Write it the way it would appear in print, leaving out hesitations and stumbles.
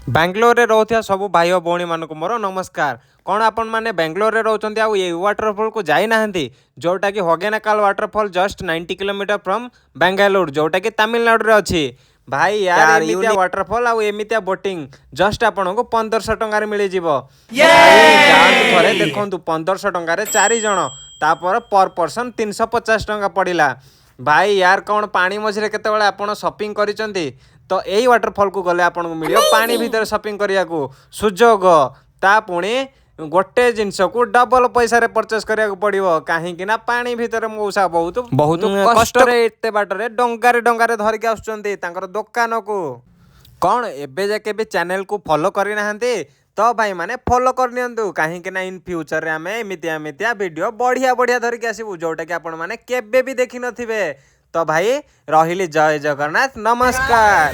ବାଙ୍ଗାଲୋରରେ ରହୁଥିବା ସବୁ ଭାଇ ଓ ଭଉଣୀମାନଙ୍କୁ ମୋର ନମସ୍କାର। କ'ଣ ଆପଣମାନେ ବାଙ୍ଗାଲୋରରେ ରହୁଛନ୍ତି ଆଉ ଏଇ ୱାଟରଫଲକୁ ଯାଇନାହାନ୍ତି, ଯେଉଁଟାକି Hogenakkal waterfall just 90 kilometre from Bangalore, ଯେଉଁଟାକି ତାମିଲନାଡୁରେ ଅଛି। ଭାଇ ୟାର ଏମିତିଆ ୱାଟରଫଲ୍ ଆଉ ଏମିତିଆ ବୋଟିଂ ଜଷ୍ଟ ଆପଣଙ୍କୁ 1500 ଟଙ୍କାରେ ମିଳିଯିବ। ଭାଇ ଯାଆନ୍ତୁ ଥରେ ଦେଖନ୍ତୁ, 1500 ଟଙ୍କାରେ 4 ଜଣ, ତାପରେ ପର ପର୍ସନ 350 ଟଙ୍କା ପଡ଼ିଲା। ଭାଇ ୟାର କ'ଣ ପାଣି ମଝିରେ କେତେବେଳେ ଆପଣ ସପିଂ କରିଛନ୍ତି ତ ଏଇ ୱାଟରଫଲକୁ ଗଲେ ଆପଣଙ୍କୁ ମିଳିବ ପାଣି ଭିତରେ ସପିଂ କରିବାକୁ ସୁଯୋଗ। ତା ପୁଣି ଗୋଟେ ଜିନିଷକୁ ଡବଲ ପଇସାରେ ପରଚେସ୍ କରିବାକୁ ପଡ଼ିବ, କାହିଁକି ନା ପାଣି ଭିତରେ ମଉସା ବହୁତ କଷ୍ଟରେ ଏତେ ବାଟରେ ଡଙ୍ଗାରେ ଧରିକି ଆସୁଛନ୍ତି ତାଙ୍କର ଦୋକାନକୁ। କ'ଣ ଏବେ ଯାକେ ବି ଚ୍ୟାନେଲକୁ ଫଲୋ କରିନାହାନ୍ତି ତ ଭାଇମାନେ ଫଲୋ କରିନିଅନ୍ତୁ, କାହିଁକି ନା ଇନ୍ ଫ୍ୟୁଚରରେ ଆମେ ଏମିତିଆ ଭିଡ଼ିଓ ବଢ଼ିଆ ଧରିକି ଆସିବୁ, ଯେଉଁଟାକି ଆପଣମାନେ କେବେ ବି ଦେଖିନଥିବେ। ତ ଭାଇ ରହିଲି, ଜୟ ଜଗନ୍ନାଥ, ନମସ୍କାର।